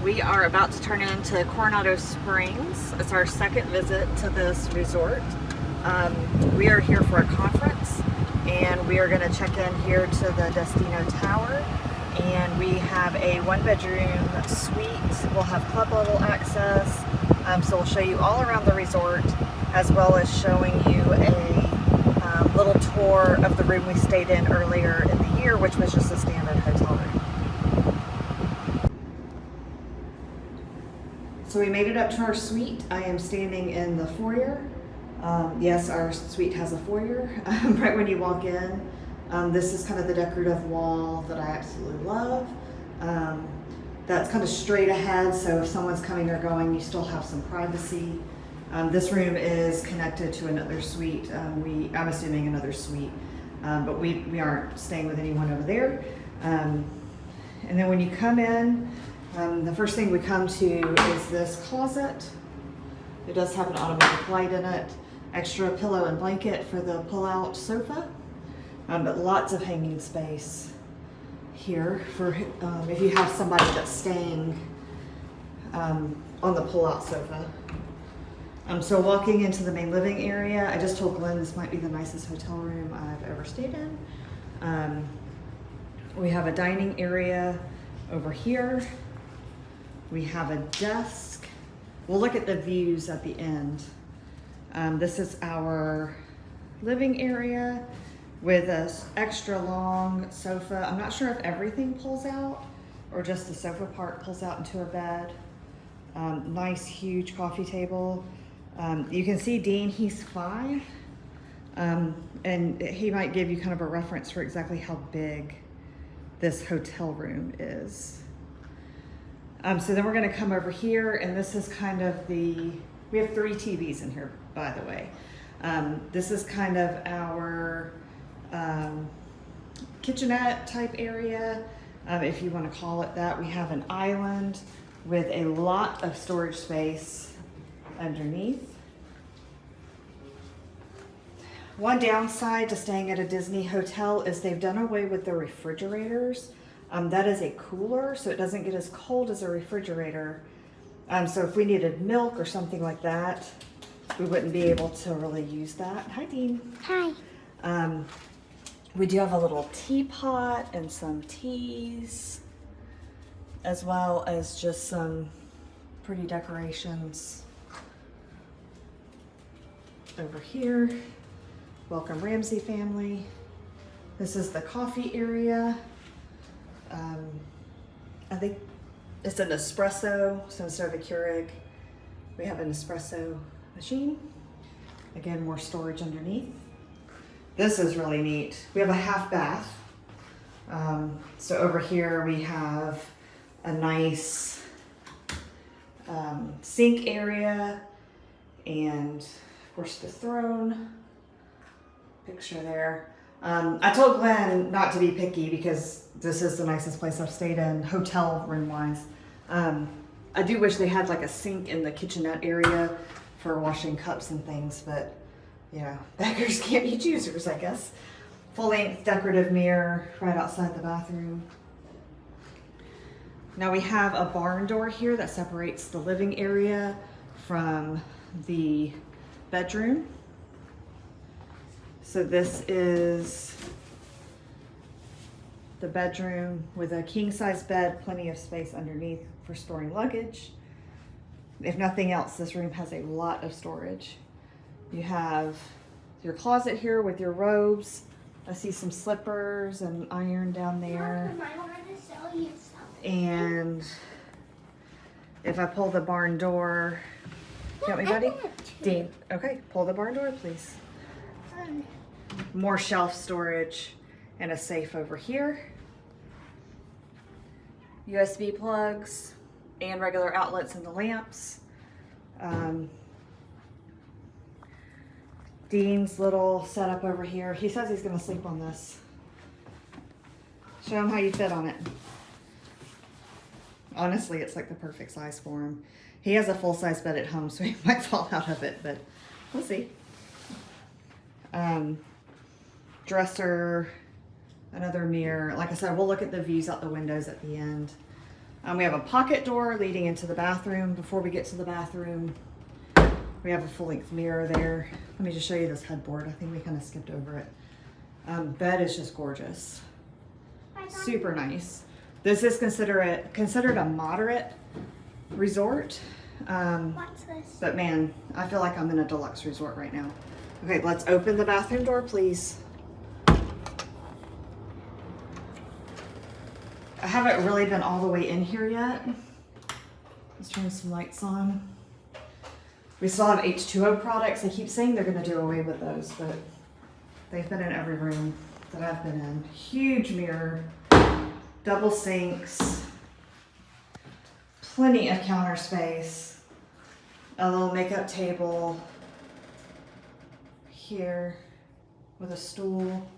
We are about to turn into Coronado Springs. It's our second visit to this resort. We are here for a conference, and we are going to check in here to the Destino Tower. And we have a one-bedroom suite. We'll have club level access, so we'll show you all around the resort, as well as showing you a little tour of the room we stayed in earlier in the year, which was just a standard hotel room. So we made it up to our suite. I am standing in the foyer. Yes, our suite has a foyer right when you walk in. This is kind of the decorative wall that I absolutely love. That's kind of straight ahead, so if someone's coming or going, you still have some privacy. This room is connected to another suite. I'm assuming another suite, but we aren't staying with anyone over there. And then when you come in, the first thing we come to is this closet. It does have an automatic light in it, extra pillow and blanket for the pull-out sofa, but lots of hanging space here for if you have somebody that's staying on the pull-out sofa. So walking into the main living area, I just told Glenn this might be the nicest hotel room I've ever stayed in. We have a dining area over here. We have a desk. We'll look at the views at the end. This is our living area with an extra long sofa. I'm not sure if everything pulls out or just the sofa part pulls out into a bed. Nice, huge coffee table. You can see Dean, he's 5. And he might give you kind of a reference for exactly how big this hotel room is. So then we're gonna come over here, and this is kind of we have 3 TVs in here, by the way. This is kind of our kitchenette type area, if you wanna call it that. We have an island with a lot of storage space underneath. One downside to staying at a Disney hotel is they've done away with the refrigerators. That is a cooler, so it doesn't get as cold as a refrigerator. So if we needed milk or something like that, we wouldn't be able to really use that. Hi, Dean. Hi. We do have a little teapot and some teas, as well as just some pretty decorations over here. Welcome, Ramsey family. This is the coffee area. I think it's an espresso, so instead of a Keurig, we have an espresso machine. Again, more storage underneath. This is really neat. We have a half bath. So over here we have a nice sink area, and of course the throne picture there. I told Glenn not to be picky because this is the nicest place I've stayed in, hotel room wise. I do wish they had like a sink in the kitchenette area for washing cups and things, but you know, beggars can't be choosers, I guess. Full length decorative mirror right outside the bathroom. Now we have a barn door here that separates the living area from the bedroom. So this is the bedroom with a king-size bed, plenty of space underneath for storing luggage. If nothing else, this room has a lot of storage. You have your closet here with your robes. I see some slippers and iron down there. Mom, I wanted to show you something. And if I pull the barn door, you want me, buddy? Dean, okay, pull the barn door, please. More shelf storage and a safe over here. USB plugs and regular outlets in the lamps. Dean's little setup over here. He says he's gonna sleep on this. Show him how you fit on it. Honestly, it's like the perfect size for him. He has a full-size bed at home, so he might fall out of it, but we'll see. Dresser, another mirror. Like I said, we'll look at the views out the windows at the end. We have a pocket door leading into the bathroom. Before we get to the bathroom, we have a full-length mirror there. Let me just show you this headboard. I think we kind of skipped over it. Bed is just gorgeous. Super nice. This is considered a moderate resort. What's this? But man, I feel like I'm in a deluxe resort right now. Okay, let's open the bathroom door, please. I haven't really been all the way in here yet. Let's turn some lights on. We still have H2O products. They keep saying they're gonna do away with those, but they've been in every room that I've been in. Huge mirror, double sinks, plenty of counter space, a little makeup table here with a stool,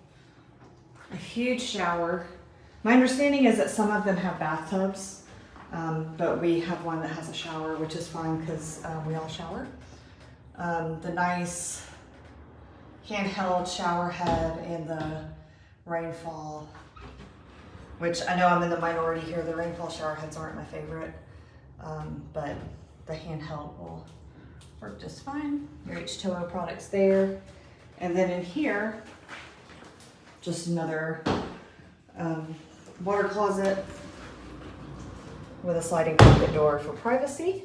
a huge shower. My understanding is that some of them have bathtubs, but we have one that has a shower, which is fine because we all shower. The nice handheld shower head and the rainfall, which I know I'm in the minority here. The rainfall shower heads aren't my favorite, but the handheld will work just fine. Your H2O products there. And then in here, just another water closet with a sliding pocket door for privacy.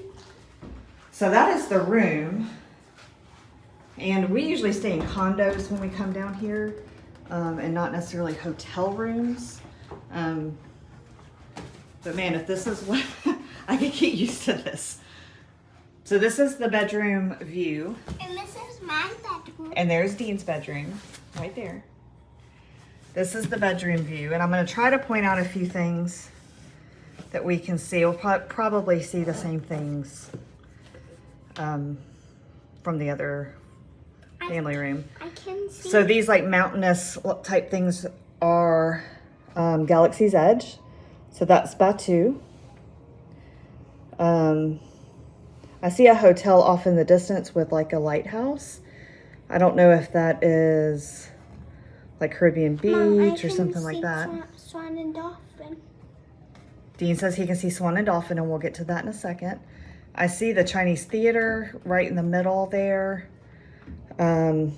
So that is the room. And we usually stay in condos when we come down here, and not necessarily hotel rooms. But man, if this is what, I could get used to this. So this is the bedroom view. And this is my bedroom. And there's Dean's bedroom right there. This is the bedroom view, and I'm going to try to point out a few things that we can see. We'll probably see the same things from the other family room. I can see. So these like mountainous type things are Galaxy's Edge. So that's Batu. I see a hotel off in the distance with like a lighthouse. I don't know if that is like Caribbean Beach Mom, or something like that. Swan and dolphin. Dean says he can see swan and dolphin, and we'll get to that in a second. I see the Chinese theater right in the middle there. What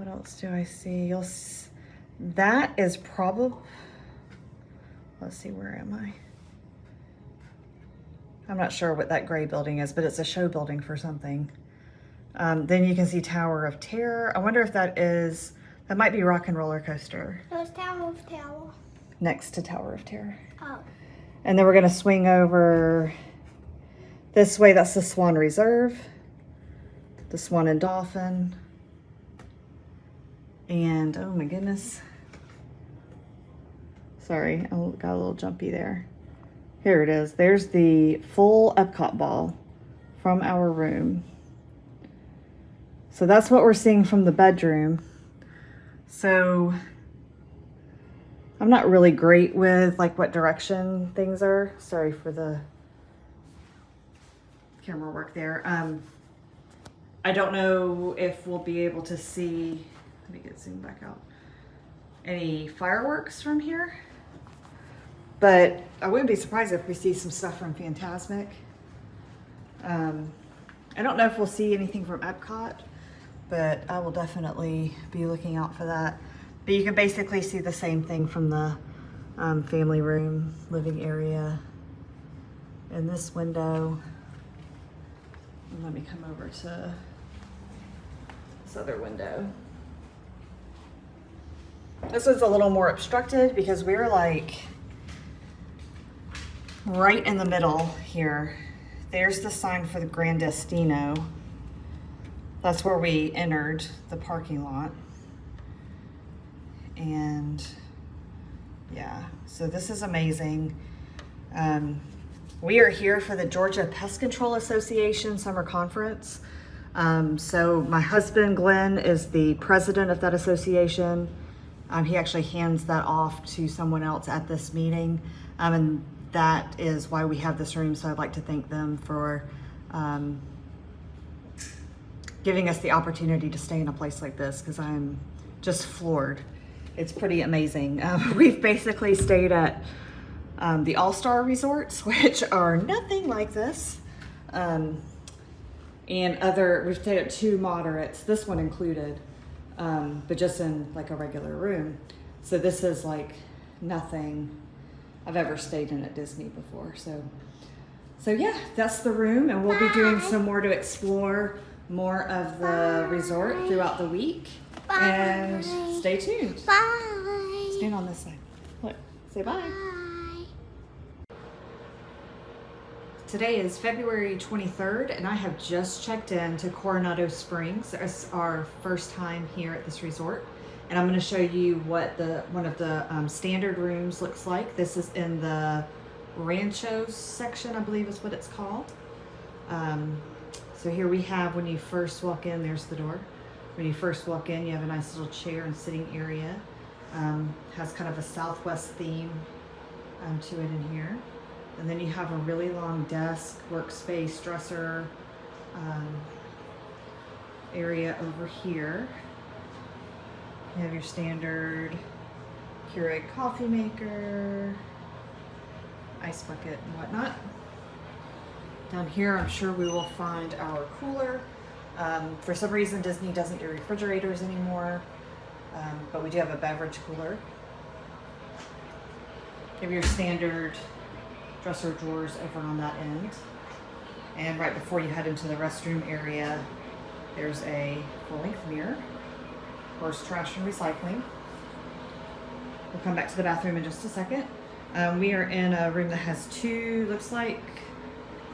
else do I see? That is probably, let's see, where am I? I'm not sure what that gray building is, but it's a show building for something. Then you can see Tower of Terror. I wonder if that might be Rock and Roller Coaster. It was Tower of Terror. Next to Tower of Terror. Oh. And then we're gonna swing over this way. That's the Swan Reserve, the Swan and Dolphin. And oh my goodness. Sorry, I got a little jumpy there. Here it is. There's the full Epcot ball from our room. So that's what we're seeing from the bedroom. So I'm not really great with like what direction things are. Sorry for the camera work there. I don't know if we'll be able to see, let me get zoomed back out, any fireworks from here. But I wouldn't be surprised if we see some stuff from Fantasmic. I don't know if we'll see anything from Epcot, but I will definitely be looking out for that. But you can basically see the same thing from the family room, living area, in this window. And let me come over to this other window. This was a little more obstructed because we're like right in the middle here. There's the sign for the Grand Destino. That's where we entered the parking lot. And yeah, so this is amazing. We are here for the Georgia Pest Control Association Summer Conference. So my husband, Glenn, is the president of that association. He actually hands that off to someone else at this meeting. And that is why we have this room. So I'd like to thank them for giving us the opportunity to stay in a place like this, because I'm just floored. It's pretty amazing. We've basically stayed at the All-Star resorts, which are nothing like this. And we've stayed at 2 moderates, this one included, but just in like a regular room. So this is like nothing I've ever stayed in at Disney before. So yeah, that's the room, and we'll be doing some more to explore more of the resort throughout the week. And stay tuned. Bye. Stand on this side. Look, say bye. Bye. Today is February 23rd, and I have just checked in to Coronado Springs. It's our first time here at this resort, and I'm going to show you what one of the standard rooms looks like. This is in the Ranchos section, I believe is what it's called. So here we have, when you first walk in, there's the door. When you first walk in, you have a nice little chair and sitting area. Has kind of a Southwest theme to it in here. And then you have a really long desk, workspace, dresser area over here. You have your standard Keurig coffee maker, ice bucket and whatnot. Down here, I'm sure we will find our cooler. For some reason, Disney doesn't do refrigerators anymore, but we do have a beverage cooler. You have your standard dresser drawers over on that end. And right before you head into the restroom area, there's a full-length mirror. Of course, trash and recycling. We'll come back to the bathroom in just a second. We are in a room that has 2, looks like,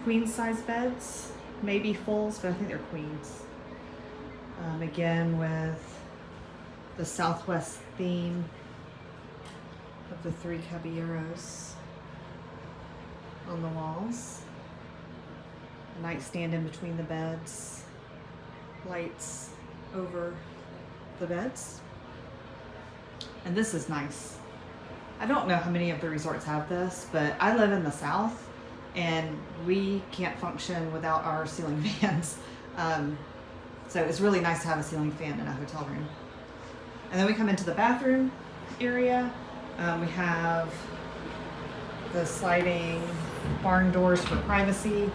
queen-size beds. Maybe fulls, but I think they're queens. Again, with the Southwest theme of the 3 caballeros on the walls. A nightstand in between the beds. Lights over the beds. And this is nice. I don't know how many of the resorts have this, but I live in the South, and we can't function without our ceiling fans. So it's really nice to have a ceiling fan in a hotel room. And then we come into the bathroom area. We have the sliding barn doors for privacy,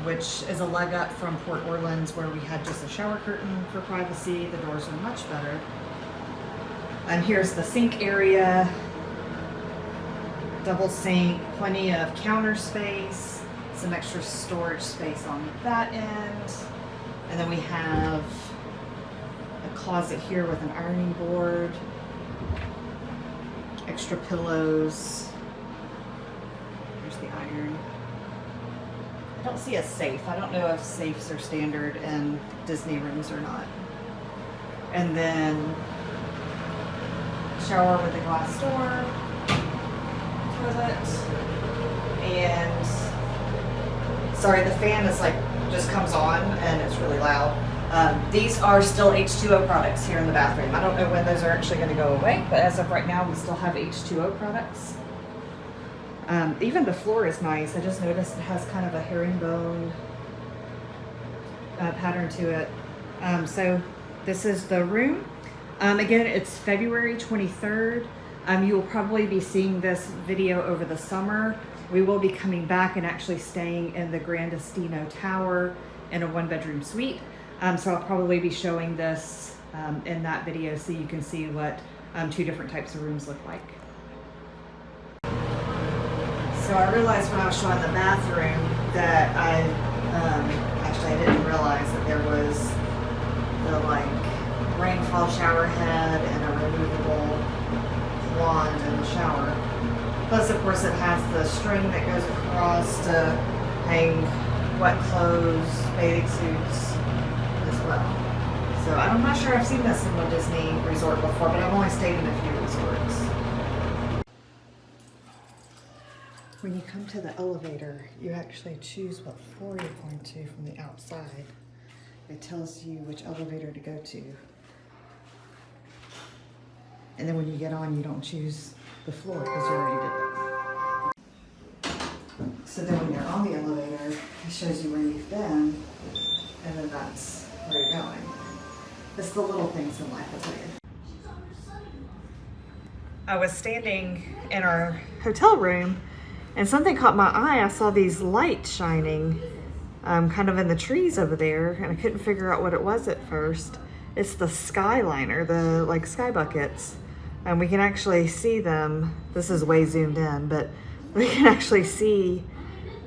which is a leg up from Port Orleans, where we had just a shower curtain for privacy. The doors are much better. And here's the sink area. Double sink, plenty of counter space, some extra storage space on that end. And then we have a closet here with an ironing board, extra pillows. There's the iron. I don't see a safe. I don't know if safes are standard in Disney rooms or not. And then shower with a glass door. Toilet. And sorry, the fan is like just comes on and it's really loud. These are still H2O products here in the bathroom. I don't know when those are actually going to go away, but as of right now, we still have H2O products. Even the floor is nice. I just noticed it has kind of a herringbone pattern to it. So this is the room. Again, it's February 23rd. You will probably be seeing this video over the summer. We will be coming back and actually staying in the Grandestino Tower in a 1-bedroom suite. So I'll probably be showing this in that video so you can see what 2 different types of rooms look like. So I realized when I was showing the bathroom that actually I didn't realize that there was the like rainfall shower head and a removable wand in the shower. Plus, of course, it has the string that goes across to hang wet clothes, bathing suits as well. So I'm not sure I've seen this in a Disney resort before, but I've only stayed in a few resorts. When you come to the elevator, you actually choose what floor you're going to from the outside. It tells you which elevator to go to. And then when you get on, you don't choose the floor because you already did it. So then when you're on the elevator, it shows you where you've been, and then that's where you're going. It's the little things in life, I'll tell you. I was standing in our hotel room and something caught my eye. I saw these lights shining kind of in the trees over there, and I couldn't figure out what it was at first. It's the Skyliner, the like sky buckets. And we can actually see them. This is way zoomed in, but we can actually see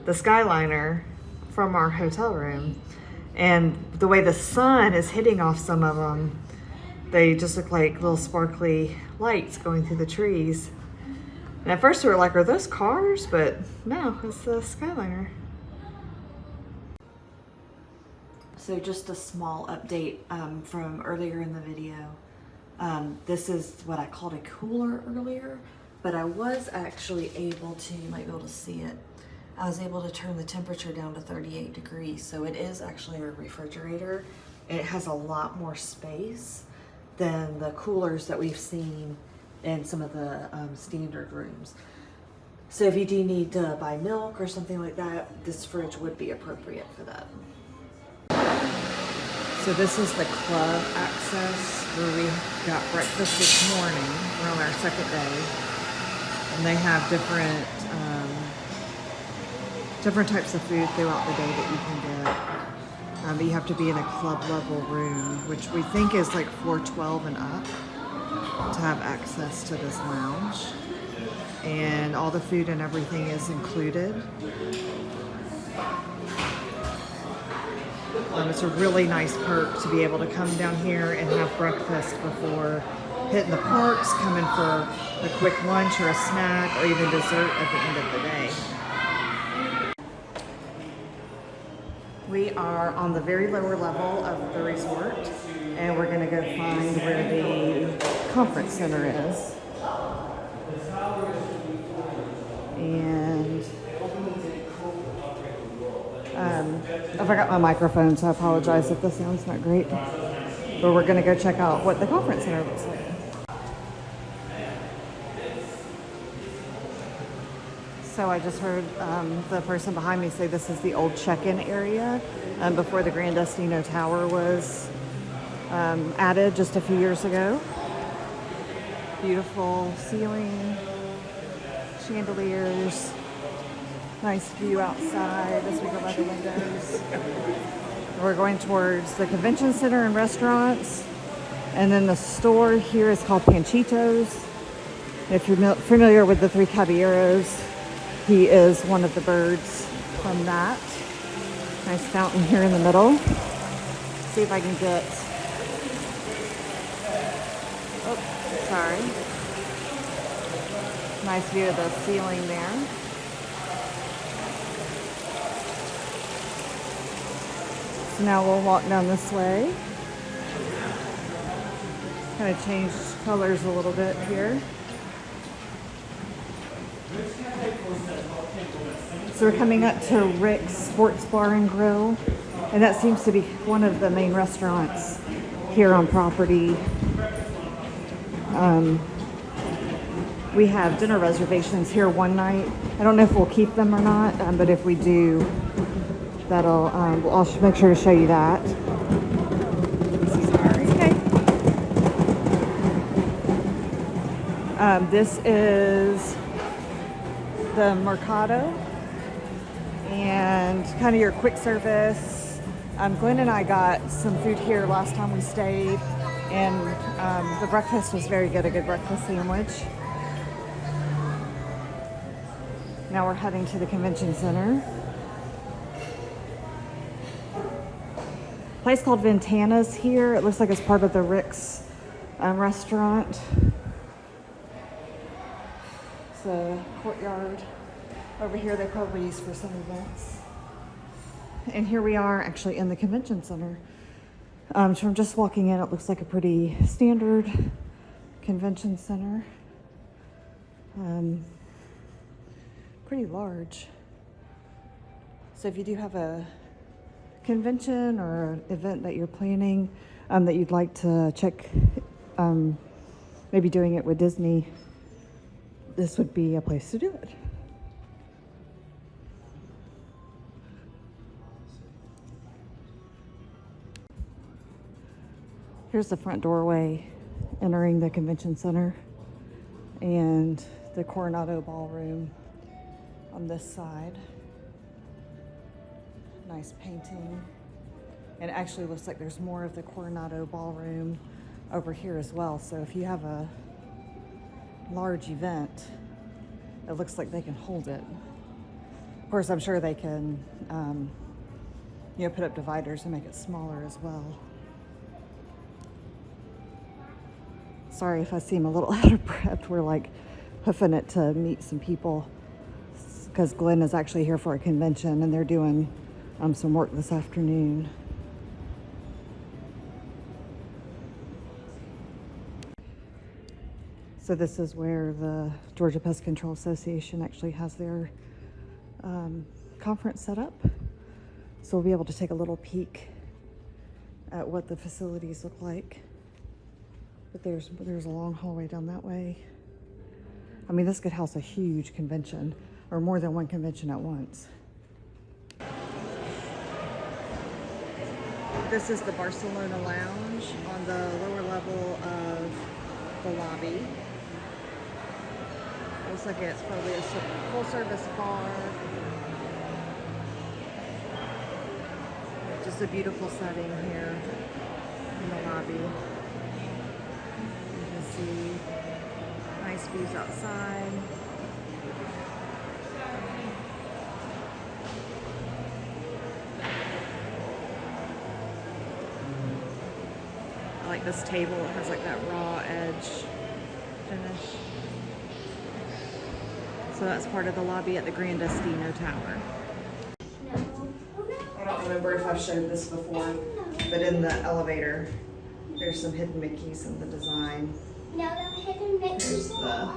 the Skyliner from our hotel room. And the way the sun is hitting off some of them, they just look like little sparkly lights going through the trees. And at first we were like, are those cars? But no, it's the Skyliner. So just a small update from earlier in the video. This is what I called a cooler earlier, but I was actually able to, you might be able to see it, I was able to turn the temperature down to 38 degrees. So it is actually a refrigerator. It has a lot more space than the coolers that we've seen in some of the standard rooms. So if you do need to buy milk or something like that, this fridge would be appropriate for that. So this is the club access where we got breakfast this morning. We're on our second day. And they have different types of food throughout the day that you can get. But you have to be in a club level room, which we think is like floor 12 and up to have access to this lounge. And all the food and everything is included. It's a really nice perk to be able to come down here and have breakfast before hitting the parks, coming for a quick lunch or a snack or even dessert at the end of the day. We are on the very lower level of the resort, and we're going to go find where the conference center is. And I forgot my microphone, so I apologize if the sound's not great. But we're going to go check out what the conference center looks like. So I just heard the person behind me say this is the old check-in area before the Grand Destino Tower was added just a few years ago. Beautiful ceiling, chandeliers, nice view outside as we go by the windows. We're going towards the convention center and restaurants. And then the store here is called Panchitos. If you're familiar with the Three Caballeros, he is one of the birds from that. Nice fountain here in the middle. See if I can get, oh, sorry. Nice view of the ceiling there. So now we'll walk down this way. Kind of changed colors a little bit here. So we're coming up to Rick's Sports Bar and Grill, and that seems to be one of the main restaurants here on property. We have dinner reservations here one night. I don't know if we'll keep them or not, but if we do, that'll I'll make sure to show you that. Sorry. Okay. This is the Mercado. And kind of your quick service. Glenn and I got some food here last time we stayed, and the breakfast was very good, a good breakfast sandwich. Now we're heading to the convention center. A place called Ventana's here. It looks like it's part of the Rick's restaurant. It's a courtyard. Over here they probably use for some events. And here we are actually in the convention center. So from just walking in, it looks like a pretty standard convention center. Pretty large. So if you do have a convention or an event that you're planning that you'd like to check, maybe doing it with Disney, this would be a place to do it. Here's the front doorway entering the convention center. and the Coronado Ballroom on this side. Nice painting. And it actually looks like there's more of the Coronado Ballroom over here as well. So if you have a large event, it looks like they can hold it. Of course, I'm sure they can, put up dividers and make it smaller as well. Sorry if I seem a little out of breath. We're like hoofing it to meet some people because Glenn is actually here for a convention and they're doing some work this afternoon. So this is where the Georgia Pest Control Association actually has their conference set up. So we'll be able to take a little peek at what the facilities look like. But there's a long hallway down that way. I mean, this could house a huge convention or more than one convention at once. This is the Barcelona Lounge on the lower level of the lobby. Looks like it's probably a full service bar. Just a beautiful setting here in the lobby. You can see nice views outside. I like this table. It has like that raw edge finish. So that's part of the lobby at the Grand Destino Tower. I don't remember if I've showed this before, but in the elevator, there's some hidden Mickeys in the design. No, the hidden Mickeys There's the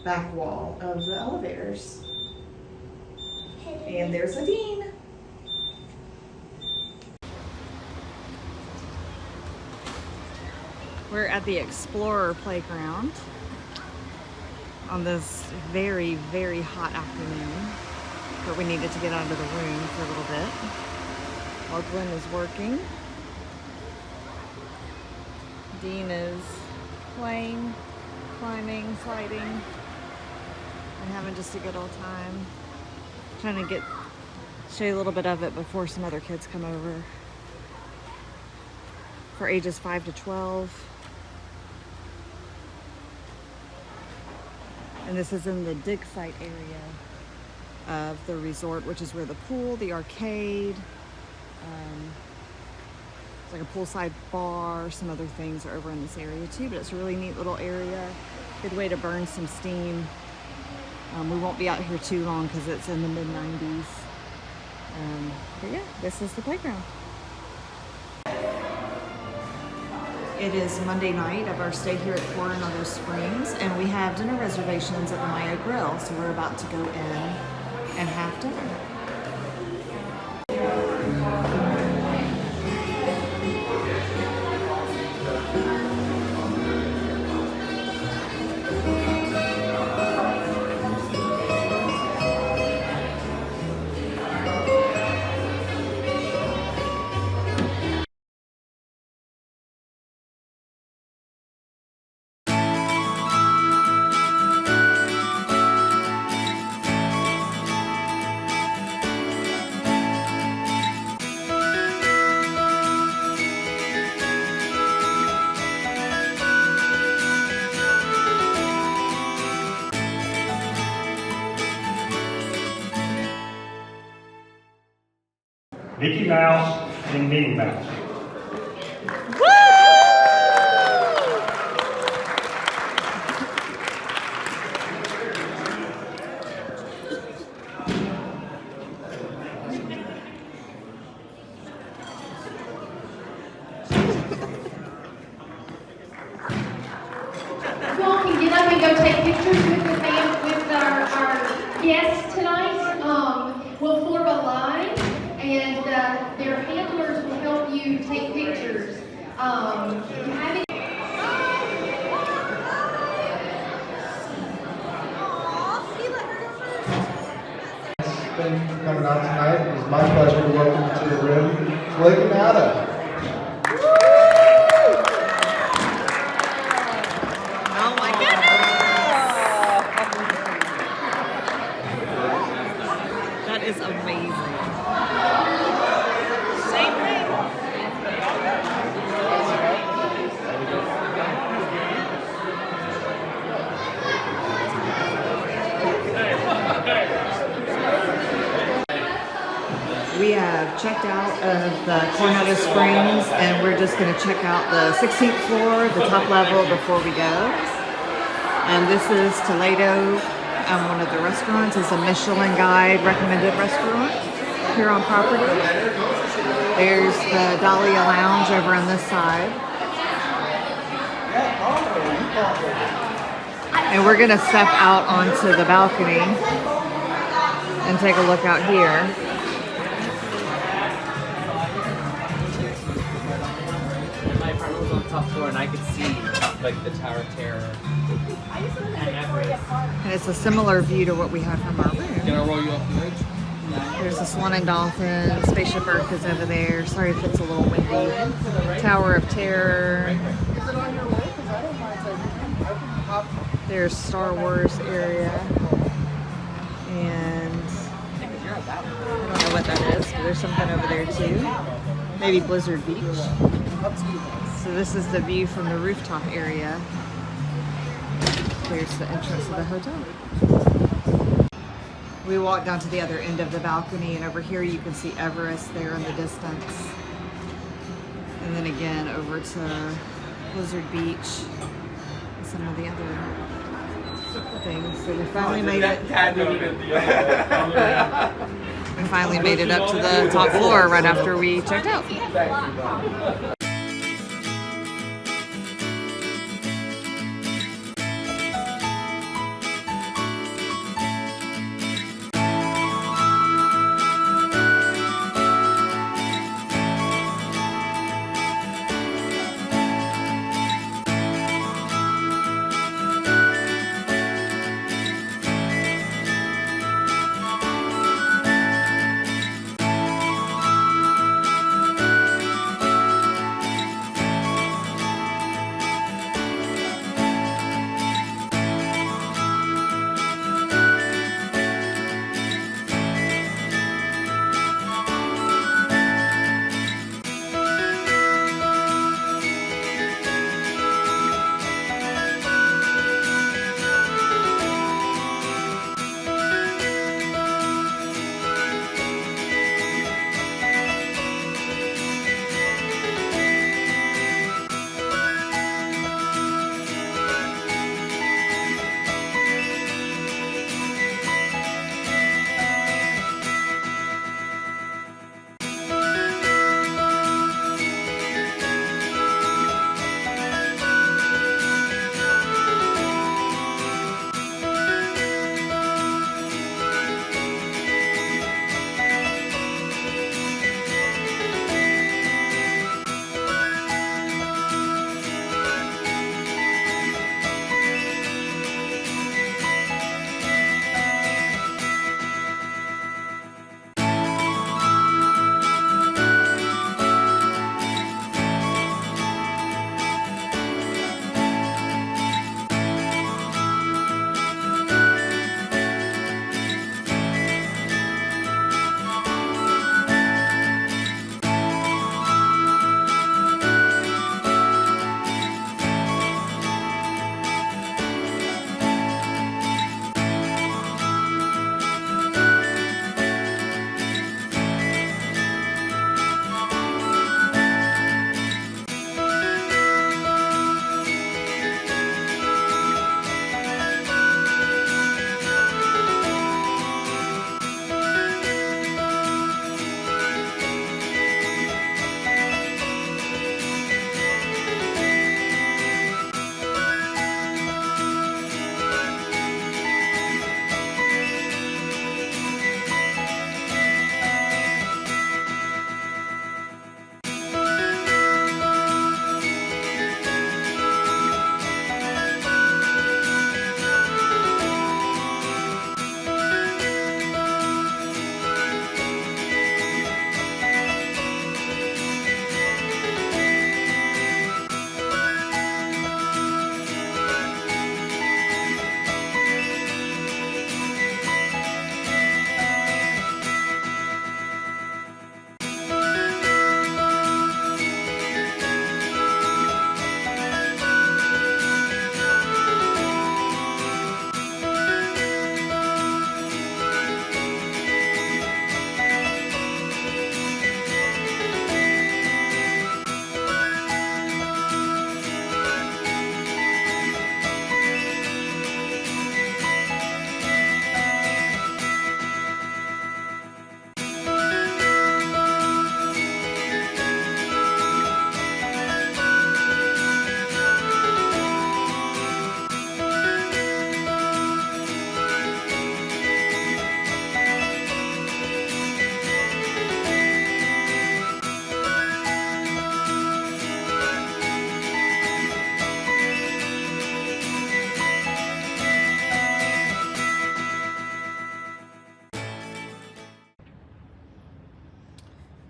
back wall of the elevators. And there's a Dean. We're at the Explorer Playground on this very, very hot afternoon, but we needed to get out of the room for a little bit while Glenn is working. Dean is playing, climbing, sliding, and having just a good old time. Trying to show you a little bit of it before some other kids come over. For ages 5 to 12. And this is in the dig site area of the resort, which is where the pool, the arcade, it's like a poolside bar, some other things are over in this area too, but it's a really neat little area. Good way to burn some steam. We won't be out here too long because it's in the mid-90s. But yeah, this is the playground. It is Monday night of our stay here at Coronado Springs, and we have dinner reservations at the Maya Grill, so we're about to go in and have dinner. Mickey Mouse and Minnie Mouse. You all can get up and go take pictures with our guests tonight. We'll form a line, and their handlers will help you take pictures. If you have any Thank you for coming out tonight. It is my pleasure to welcome you to the room, Coronado. Oh my goodness! is amazing. We have checked out of the Coronado Springs and we're just going to check out the 16th floor, the top level before we go. And this is Toledo, one of the restaurants. It's a Michelin Guide recommended restaurant here on property. There's the Dahlia Lounge over on this side. And we're going to step out onto the balcony and take a look out here. My apartment was on the top floor and I could see like the Tower of Terror and Everest. And it's a similar view to what we have from our room. Can I roll you off the ridge? There's the Swan and Dolphin, Spaceship Earth is over there. Sorry if it's a little windy. Tower of Terror. There's Star Wars area. And I don't know what that is, but there's something over there too. Maybe Blizzard Beach. So this is the view from the rooftop area. There's the entrance of the hotel. We walked down to the other end of the balcony, and over here you can see Everest there in the distance. And then again over to Blizzard Beach and some of the other things. So we finally made it. We finally made it up to the top floor right after we checked out.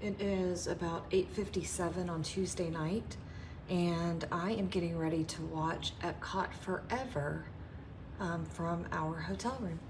It is about 8:57 on Tuesday night, and I am getting ready to watch Epcot Forever from our hotel room.